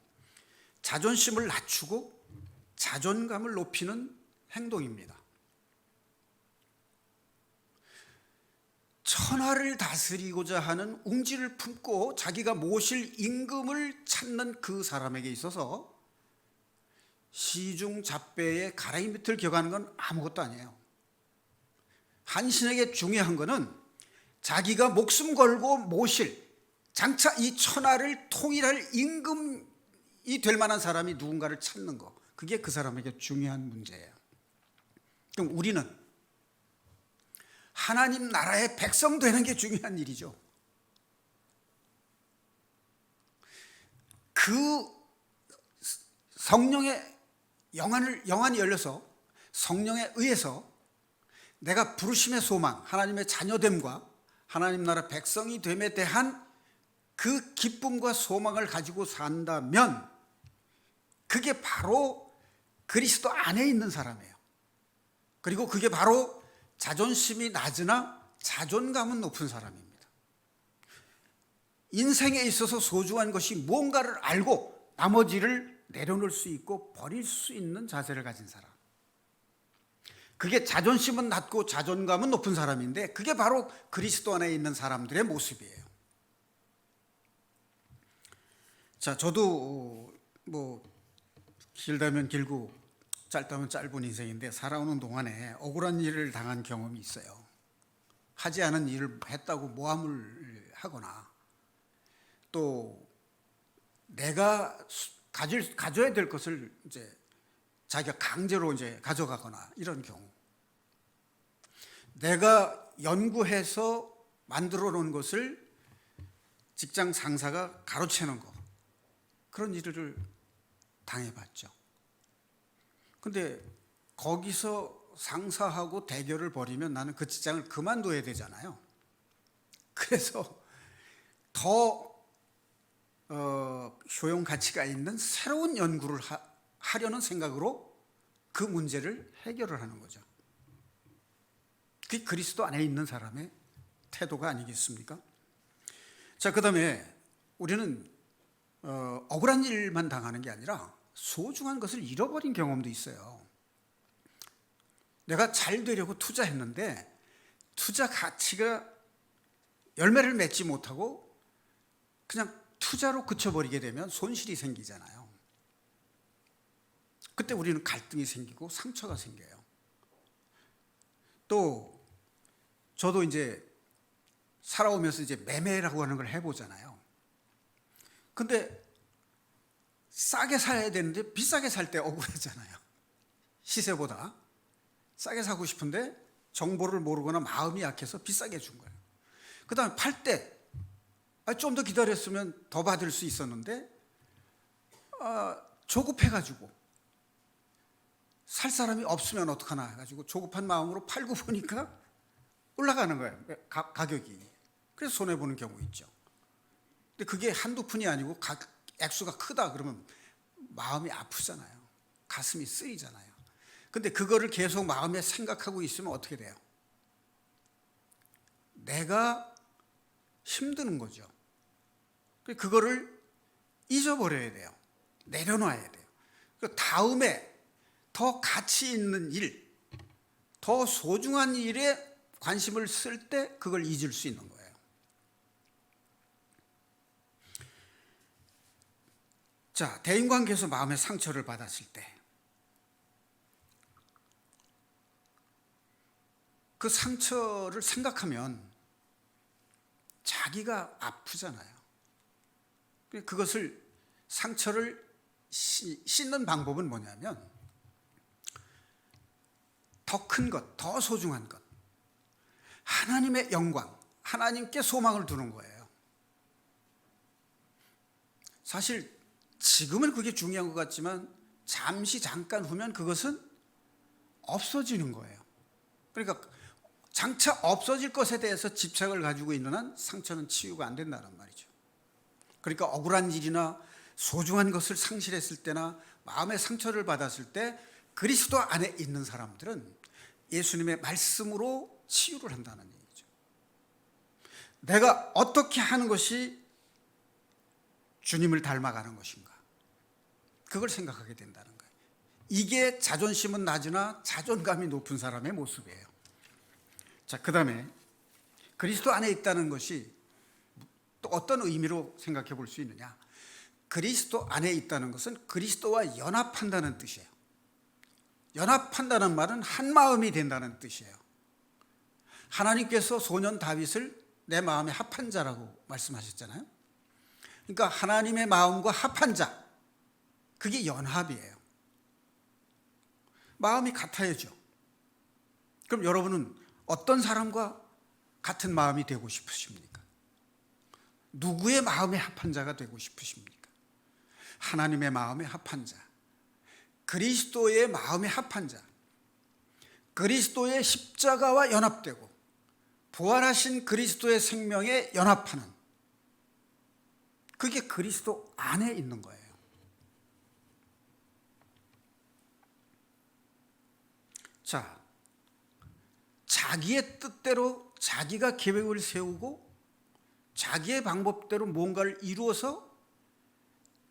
Speaker 1: 자존심을 낮추고 자존감을 높이는 행동입니다. 천하를 다스리고자 하는 웅지를 품고 자기가 모실 임금을 찾는 그 사람에게 있어서 시중 잡배의 가랑이 밑을 기어가는 건 아무것도 아니에요. 한신에게 중요한 거는 자기가 목숨 걸고 모실, 장차 이 천하를 통일할 임금이 될 만한 사람이 누군가를 찾는 거, 그게 그 사람에게 중요한 문제예요. 그럼 우리는 하나님 나라의 백성 되는 게 중요한 일이죠. 그 성령의 영안이 열려서 성령에 의해서 내가 부르심의 소망, 하나님의 자녀됨과 하나님 나라 백성이 됨에 대한 그 기쁨과 소망을 가지고 산다면 그게 바로 그리스도 안에 있는 사람이에요. 그리고 그게 바로 자존심이 낮으나 자존감은 높은 사람입니다. 인생에 있어서 소중한 것이 무언가를 알고 나머지를 내려놓을 수 있고 버릴 수 있는 자세를 가진 사람. 그게 자존심은 낮고 자존감은 높은 사람인데 그게 바로 그리스도 안에 있는 사람들의 모습이에요. 자, 저도 길다면 길고 짧다면 짧은 인생인데 살아오는 동안에 억울한 일을 당한 경험이 있어요. 하지 않은 일을 했다고 모함을 하거나 또 내가 가져야 될 것을 이제 자기가 강제로 이제 가져가거나 이런 경우. 내가 연구해서 만들어 놓은 것을 직장 상사가 가로채는 거. 그런 일을 당해봤죠. 근데 거기서 상사하고 대결을 벌이면 나는 그 직장을 그만둬야 되잖아요. 그래서 더 효용 가치가 있는 새로운 연구를 하려는 생각으로 그 문제를 해결을 하는 거죠. 그게 그리스도 안에 있는 사람의 태도가 아니겠습니까? 자, 그 다음에 우리는 억울한 일만 당하는 게 아니라 소중한 것을 잃어버린 경험도 있어요. 내가 잘 되려고 투자했는데 투자 가치가 열매를 맺지 못하고 그냥 투자로 그쳐버리게 되면 손실이 생기잖아요. 그때 우리는 갈등이 생기고 상처가 생겨요. 또 저도 이제 살아오면서 이제 매매라고 하는 걸 해보잖아요. 근데 싸게 사야 되는데 비싸게 살 때 억울하잖아요. 시세보다 싸게 사고 싶은데 정보를 모르거나 마음이 약해서 비싸게 준 거예요. 그 다음에 팔 때 좀 더 기다렸으면 더 받을 수 있었는데 조급해가지고 살 사람이 없으면 어떡하나 해가지고 조급한 마음으로 팔고 보니까 올라가는 거예요. 가격이. 그래서 손해보는 경우 있죠. 근데 그게 한두 푼이 아니고 액수가 크다 그러면 마음이 아프잖아요. 가슴이 쓰이잖아요. 근데 그거를 계속 마음에 생각하고 있으면 어떻게 돼요? 내가 힘드는 거죠. 그거를 잊어버려야 돼요. 내려놔야 돼요. 다음에 더 가치 있는 일, 더 소중한 일에 관심을 쓸 때 그걸 잊을 수 있는 거예요. 자, 대인관계에서 마음의 상처를 받았을 때 그 상처를 생각하면 자기가 아프잖아요. 그것을 상처를 씻는 방법은 뭐냐면 더 큰 것, 더 소중한 것, 하나님의 영광, 하나님께 소망을 두는 거예요. 사실 지금은 그게 중요한 것 같지만 잠깐 후면 그것은 없어지는 거예요. 그러니까 장차 없어질 것에 대해서 집착을 가지고 있는 한 상처는 치유가 안 된다는 말이죠. 그러니까 억울한 일이나 소중한 것을 상실했을 때나 마음의 상처를 받았을 때 그리스도 안에 있는 사람들은 예수님의 말씀으로 치유를 한다는 얘기죠. 내가 어떻게 하는 것이 주님을 닮아가는 것인가? 그걸 생각하게 된다는 거예요. 이게 자존심은 낮으나 자존감이 높은 사람의 모습이에요. 자, 그 다음에 그리스도 안에 있다는 것이 또 어떤 의미로 생각해 볼 수 있느냐? 그리스도 안에 있다는 것은 그리스도와 연합한다는 뜻이에요. 연합한다는 말은 한 마음이 된다는 뜻이에요. 하나님께서 소년 다윗을 내 마음에 합한 자라고 말씀하셨잖아요. 그러니까 하나님의 마음과 합한 자, 그게 연합이에요. 마음이 같아야죠. 그럼 여러분은 어떤 사람과 같은 마음이 되고 싶으십니까? 누구의 마음에 합한 자가 되고 싶으십니까? 하나님의 마음에 합한 자, 그리스도의 마음에 합한 자, 그리스도의 십자가와 연합되고 부활하신 그리스도의 생명에 연합하는, 그게 그리스도 안에 있는 거예요. 자, 자기의 뜻대로 자기가 계획을 세우고 자기의 방법대로 뭔가를 이루어서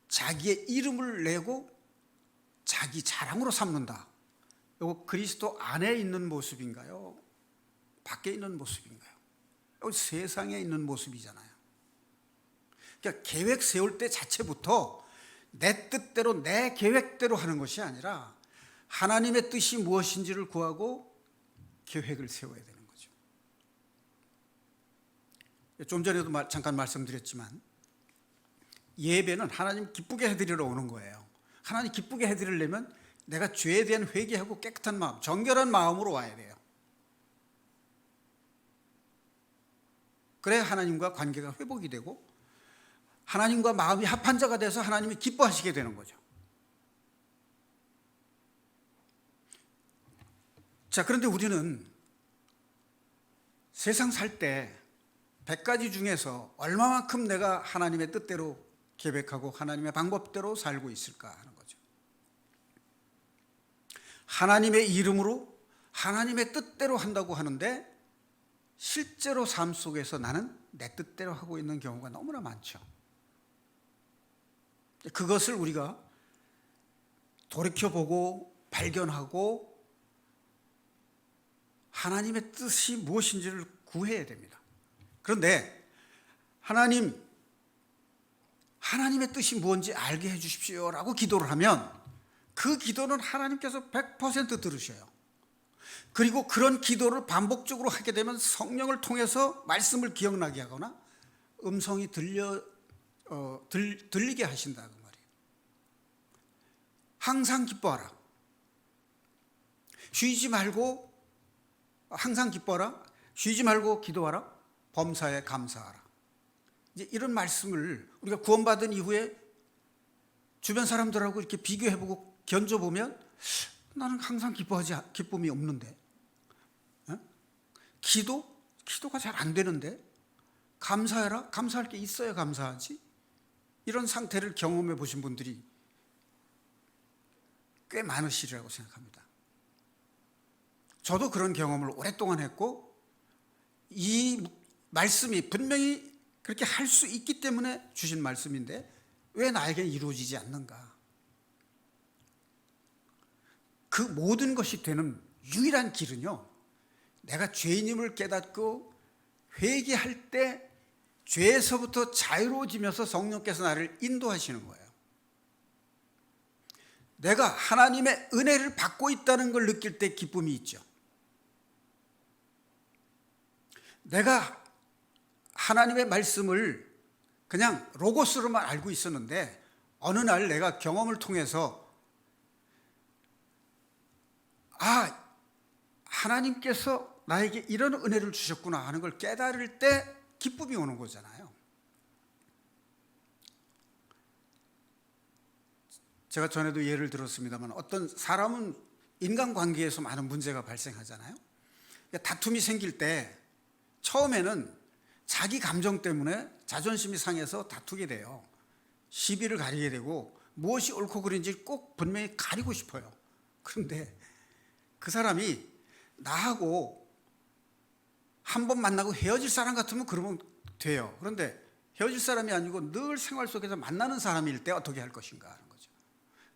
Speaker 1: 자기의 이름을 내고 자기 자랑으로 삼는다. 이거 그리스도 안에 있는 모습인가요? 밖에 있는 모습인가요? 이거 세상에 있는 모습이잖아요. 그러니까 계획 세울 때 자체부터 내 뜻대로 내 계획대로 하는 것이 아니라 하나님의 뜻이 무엇인지를 구하고 계획을 세워야 되는 거죠. 좀 전에도 잠깐 말씀드렸지만 예배는 하나님 기쁘게 해드리러 오는 거예요. 하나님 기쁘게 해드리려면 내가 죄에 대한 회개하고 깨끗한 마음, 정결한 마음으로 와야 돼요. 그래야 하나님과 관계가 회복이 되고 하나님과 마음이 합한 자가 돼서 하나님이 기뻐하시게 되는 거죠. 자, 그런데 우리는 세상 살 때 100가지 중에서 얼마만큼 내가 하나님의 뜻대로 계획하고 하나님의 방법대로 살고 있을까 하는 거죠. 하나님의 이름으로 하나님의 뜻대로 한다고 하는데 실제로 삶 속에서 나는 내 뜻대로 하고 있는 경우가 너무나 많죠. 그것을 우리가 돌이켜보고 발견하고 하나님의 뜻이 무엇인지를 구해야 됩니다. 그런데 하나님의 뜻이 뭔지 알게 해 주십시오라고 기도를 하면 그 기도는 하나님께서 100% 들으셔요. 그리고 그런 기도를 반복적으로 하게 되면 성령을 통해서 말씀을 기억나게 하거나 음성이 들리게 하신다 그 말이에요. 항상 기뻐하라. 쉬지 말고 항상 기뻐하라. 쉬지 말고 기도하라. 범사에 감사하라. 이제 이런 말씀을 우리가 구원받은 이후에 주변 사람들하고 이렇게 비교해보고 견줘보면 나는 항상 기쁨이 없는데, 기도가 잘 안 되는데, 감사해라. 감사할 게 있어야 감사하지. 이런 상태를 경험해 보신 분들이 꽤 많으시리라고 생각합니다. 저도 그런 경험을 오랫동안 했고 이 말씀이 분명히 그렇게 할 수 있기 때문에 주신 말씀인데 왜 나에게는 이루어지지 않는가? 그 모든 것이 되는 유일한 길은요, 내가 죄인임을 깨닫고 회개할 때 죄에서부터 자유로워지면서 성령께서 나를 인도하시는 거예요. 내가 하나님의 은혜를 받고 있다는 걸 느낄 때 기쁨이 있죠. 내가 하나님의 말씀을 그냥 로고스로만 알고 있었는데 어느 날 내가 경험을 통해서 하나님께서 나에게 이런 은혜를 주셨구나 하는 걸 깨달을 때 기쁨이 오는 거잖아요. 제가 전에도 예를 들었습니다만 어떤 사람은 인간관계에서 많은 문제가 발생하잖아요. 다툼이 생길 때 처음에는 자기 감정 때문에 자존심이 상해서 다투게 돼요. 시비를 가리게 되고 무엇이 옳고 그른지 꼭 분명히 가리고 싶어요. 그런데 그 사람이 나하고 한 번 만나고 헤어질 사람 같으면 그러면 돼요. 그런데 헤어질 사람이 아니고 늘 생활 속에서 만나는 사람일 때 어떻게 할 것인가 하는 거죠.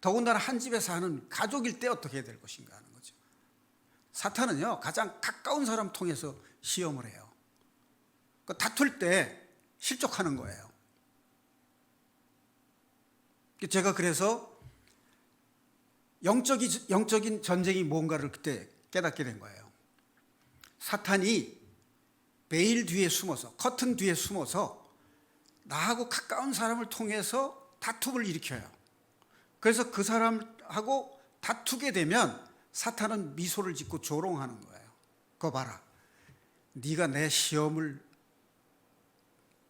Speaker 1: 더군다나 한 집에 사는 가족일 때 어떻게 해야 될 것인가 하는 거죠. 사탄은요, 가장 가까운 사람 통해서 시험을 해요. 다툴 때 실족하는 거예요. 제가 그래서 영적인 전쟁이 뭔가를 그때 깨닫게 된 거예요. 사탄이 베일 뒤에 숨어서, 커튼 뒤에 숨어서 나하고 가까운 사람을 통해서 다툼을 일으켜요. 그래서 그 사람하고 다투게 되면 사탄은 미소를 짓고 조롱하는 거예요. 그거 봐라, 네가 내 시험을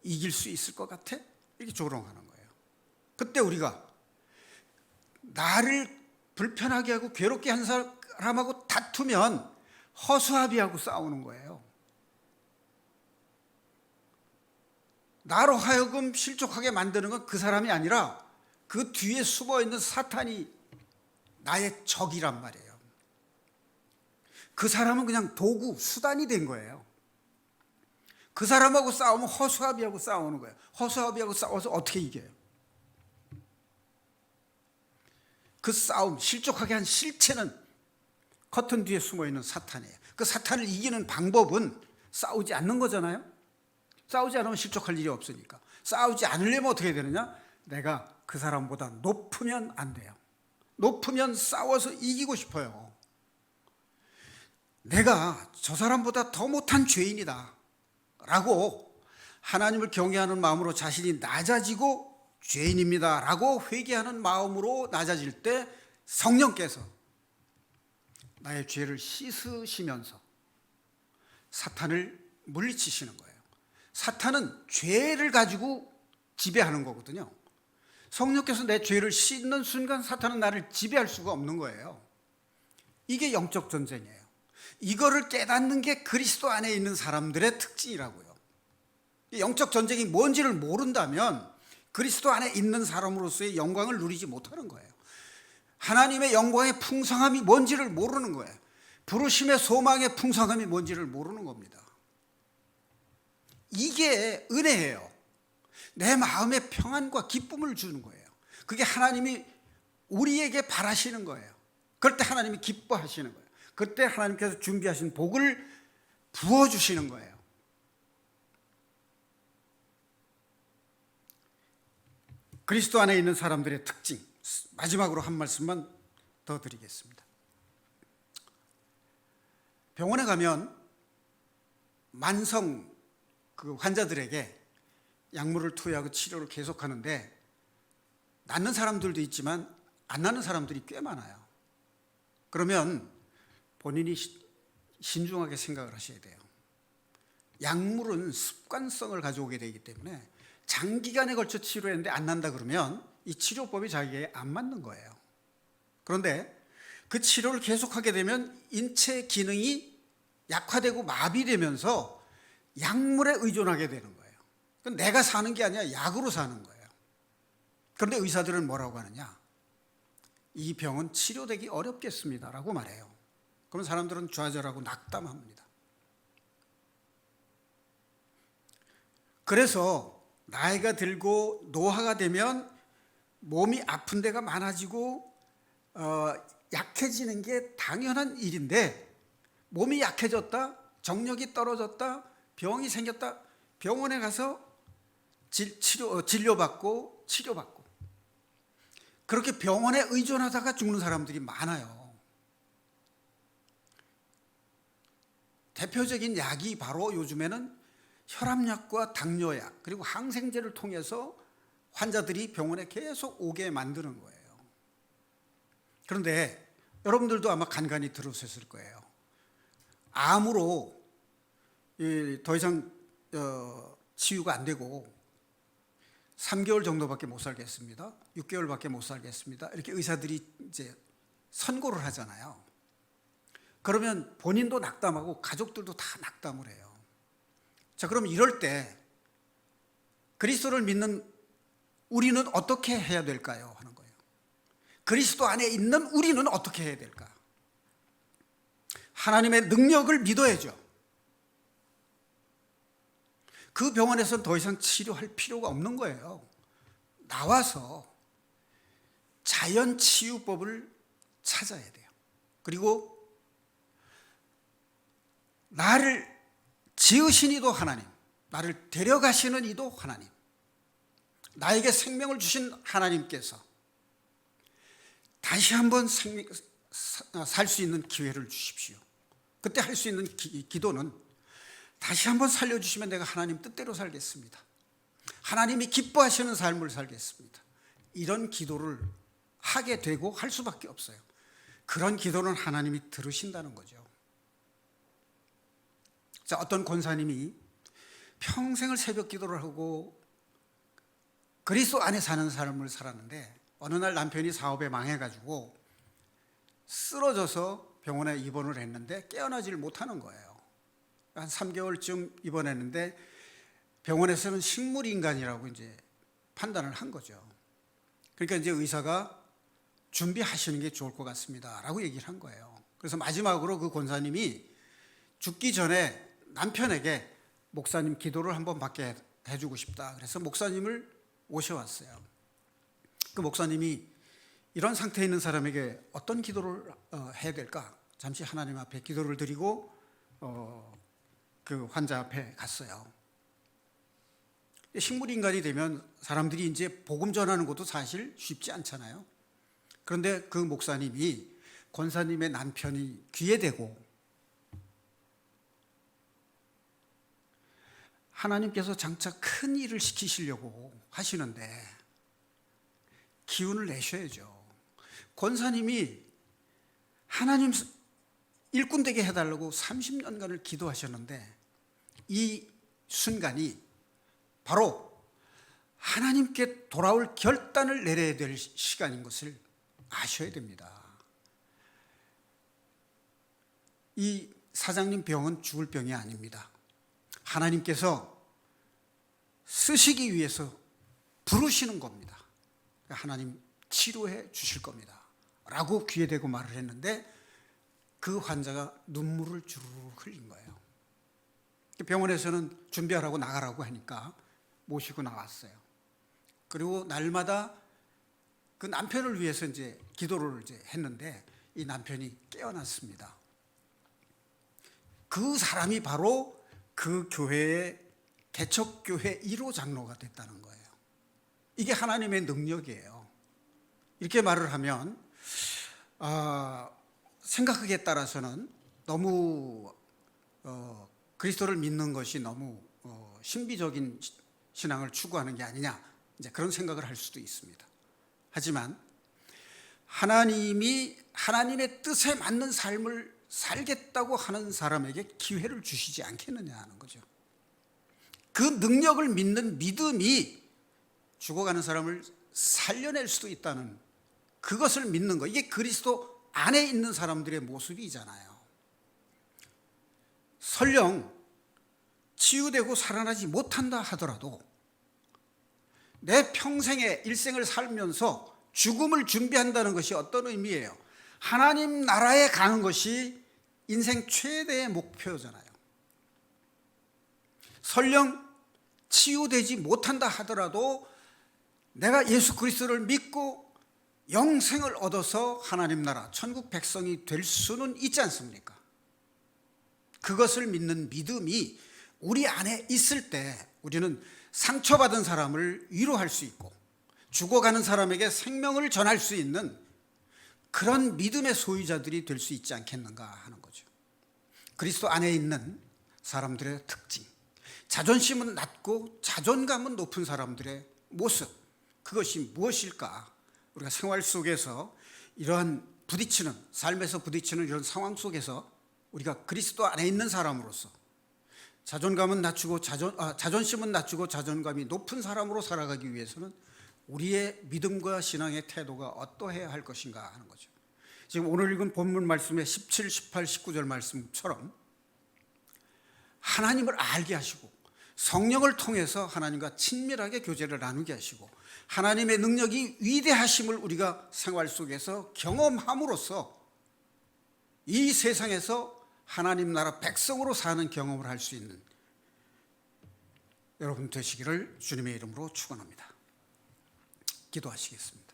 Speaker 1: 이길 수 있을 것 같아? 이렇게 조롱하는 거예요. 그때 우리가 나를 불편하게 하고 괴롭게 한 사람하고 다투면 허수아비하고 싸우는 거예요. 나로 하여금 실족하게 만드는 건 그 사람이 아니라 그 뒤에 숨어 있는 사탄이 나의 적이란 말이에요. 그 사람은 그냥 도구, 수단이 된 거예요. 그 사람하고 싸우면 허수아비하고 싸우는 거예요. 허수아비하고 싸워서 어떻게 이겨요? 그 싸움, 실족하게 한 실체는 커튼 뒤에 숨어 있는 사탄이에요. 그 사탄을 이기는 방법은 싸우지 않는 거잖아요. 싸우지 않으면 실족할 일이 없으니까. 싸우지 않으려면 어떻게 되느냐? 내가 그 사람보다 높으면 안 돼요. 높으면 싸워서 이기고 싶어요. 내가 저 사람보다 더 못한 죄인이다 라고 하나님을 경외하는 마음으로 자신이 낮아지고 죄인입니다 라고 회개하는 마음으로 낮아질 때 성령께서 나의 죄를 씻으시면서 사탄을 물리치시는 거예요. 사탄은 죄를 가지고 지배하는 거거든요. 성령께서 내 죄를 씻는 순간 사탄은 나를 지배할 수가 없는 거예요. 이게 영적 전쟁이에요. 이거를 깨닫는 게 그리스도 안에 있는 사람들의 특징이라고요. 영적 전쟁이 뭔지를 모른다면 그리스도 안에 있는 사람으로서의 영광을 누리지 못하는 거예요. 하나님의 영광의 풍성함이 뭔지를 모르는 거예요. 부르심의 소망의 풍성함이 뭔지를 모르는 겁니다. 이게 은혜예요. 내 마음에 평안과 기쁨을 주는 거예요. 그게 하나님이 우리에게 바라시는 거예요. 그럴 때 하나님이 기뻐하시는 거예요. 그때 하나님께서 준비하신 복을 부어주시는 거예요. 그리스도 안에 있는 사람들의 특징, 마지막으로 한 말씀만 더 드리겠습니다. 병원에 가면 만성 그 환자들에게 약물을 투여하고 치료를 계속하는데 낫는 사람들도 있지만 안 낫는 사람들이 꽤 많아요. 그러면 본인이 신중하게 생각을 하셔야 돼요. 약물은 습관성을 가져오게 되기 때문에 장기간에 걸쳐 치료했는데 안 난다 그러면 이 치료법이 자기에게 안 맞는 거예요. 그런데 그 치료를 계속하게 되면 인체 기능이 약화되고 마비되면서 약물에 의존하게 되는 거예요. 내가 사는 게 아니라 약으로 사는 거예요. 그런데 의사들은 뭐라고 하느냐? 이 병은 치료되기 어렵겠습니다라고 말해요. 그런 사람들은 좌절하고 낙담합니다. 그래서 나이가 들고 노화가 되면 몸이 아픈 데가 많아지고 약해지는 게 당연한 일인데 몸이 약해졌다, 정력이 떨어졌다, 병이 생겼다, 병원에 가서 진료받고 치료받고 그렇게 병원에 의존하다가 죽는 사람들이 많아요. 대표적인 약이 바로 요즘에는 혈압약과 당뇨약 그리고 항생제를 통해서 환자들이 병원에 계속 오게 만드는 거예요. 그런데 여러분들도 아마 간간히 들으셨을 거예요. 암으로 더 이상 치유가 안 되고 3개월 정도밖에 못 살겠습니다. 6개월밖에 못 살겠습니다. 이렇게 의사들이 이제 선고를 하잖아요. 그러면 본인도 낙담하고 가족들도 다 낙담을 해요. 자, 그럼 이럴 때 그리스도를 믿는 우리는 어떻게 해야 될까요? 하는 거예요. 그리스도 안에 있는 우리는 어떻게 해야 될까? 하나님의 능력을 믿어야죠. 그 병원에서는 더 이상 치료할 필요가 없는 거예요. 나와서 자연 치유법을 찾아야 돼요. 그리고 나를 지으신 이도 하나님, 나를 데려가시는 이도 하나님, 나에게 생명을 주신 하나님께서 다시 한번 살 수 있는 기회를 주십시오. 그때 할 수 있는 기도는 다시 한번 살려주시면 내가 하나님 뜻대로 살겠습니다. 하나님이 기뻐하시는 삶을 살겠습니다. 이런 기도를 하게 되고 할 수밖에 없어요. 그런 기도는 하나님이 들으신다는 거죠. 자, 어떤 권사님이 평생을 새벽 기도를 하고 그리스도 안에 사는 삶을 살았는데 어느 날 남편이 사업에 망해가지고 쓰러져서 병원에 입원을 했는데 깨어나질 못하는 거예요. 한 3개월쯤 입원했는데 병원에서는 식물인간이라고 이제 판단을 한 거죠. 그러니까 이제 의사가 준비하시는 게 좋을 것 같습니다 라고 얘기를 한 거예요. 그래서 마지막으로 그 권사님이 죽기 전에 남편에게 목사님 기도를 한번 받게 해주고 싶다. 그래서 목사님을 모셔왔어요. 그 목사님이 이런 상태에 있는 사람에게 어떤 기도를 해야 될까? 잠시 하나님 앞에 기도를 드리고 그 환자 앞에 갔어요. 식물인간이 되면 사람들이 이제 복음 전하는 것도 사실 쉽지 않잖아요. 그런데 그 목사님이 권사님의 남편이 귀에 대고 하나님께서 장차 큰 일을 시키시려고 하시는데 기운을 내셔야죠. 권사님이 하나님 일꾼 되게 해달라고 30년간을 기도하셨는데 이 순간이 바로 하나님께 돌아올 결단을 내려야 될 시간인 것을 아셔야 됩니다. 이 사장님 병은 죽을 병이 아닙니다. 하나님께서 쓰시기 위해서 부르시는 겁니다. 하나님 치료해 주실 겁니다 라고 귀에 대고 말을 했는데 그 환자가 눈물을 주르르 흘린 거예요. 병원에서는 준비하라고 나가라고 하니까 모시고 나왔어요. 그리고 날마다 그 남편을 위해서 이제 기도를 이제 했는데 이 남편이 깨어났습니다. 그 사람이 바로 그 교회의 개척교회 1호 장로가 됐다는 거예요. 이게 하나님의 능력이에요. 이렇게 말을 하면 생각하기에 따라서는 너무 그리스도를 믿는 것이 너무 신비적인 신앙을 추구하는 게 아니냐, 이제 그런 생각을 할 수도 있습니다. 하지만 하나님이 하나님의 뜻에 맞는 삶을 살겠다고 하는 사람에게 기회를 주시지 않겠느냐 하는 거죠. 그 능력을 믿는 믿음이 죽어가는 사람을 살려낼 수도 있다는, 그것을 믿는 거, 이게 그리스도 안에 있는 사람들의 모습이잖아요. 설령 치유되고 살아나지 못한다 하더라도 내 평생의 일생을 살면서 죽음을 준비한다는 것이 어떤 의미예요? 하나님 나라에 가는 것이 인생 최대의 목표잖아요. 설령 치유되지 못한다 하더라도 내가 예수 그리스도를 믿고 영생을 얻어서 하나님 나라 천국 백성이 될 수는 있지 않습니까? 그것을 믿는 믿음이 우리 안에 있을 때 우리는 상처받은 사람을 위로할 수 있고 죽어가는 사람에게 생명을 전할 수 있는 그런 믿음의 소유자들이 될 수 있지 않겠는가 하는 거죠. 그리스도 안에 있는 사람들의 특징, 자존심은 낮고 자존감은 높은 사람들의 모습, 그것이 무엇일까? 우리가 생활 속에서 이러한 부딪히는, 삶에서 부딪히는 이런 상황 속에서 우리가 그리스도 안에 있는 사람으로서 자존감은 낮추고 자존심은 낮추고 자존감이 높은 사람으로 살아가기 위해서는 우리의 믿음과 신앙의 태도가 어떠해야 할 것인가 하는 거죠. 지금 오늘 읽은 본문 말씀의 17, 18, 19절 말씀처럼 하나님을 알게 하시고 성령을 통해서 하나님과 친밀하게 교제를 나누게 하시고 하나님의 능력이 위대하심을 우리가 생활 속에서 경험함으로써 이 세상에서 하나님 나라 백성으로 사는 경험을 할 수 있는 여러분 되시기를 주님의 이름으로 축원합니다. 기도하시겠습니다.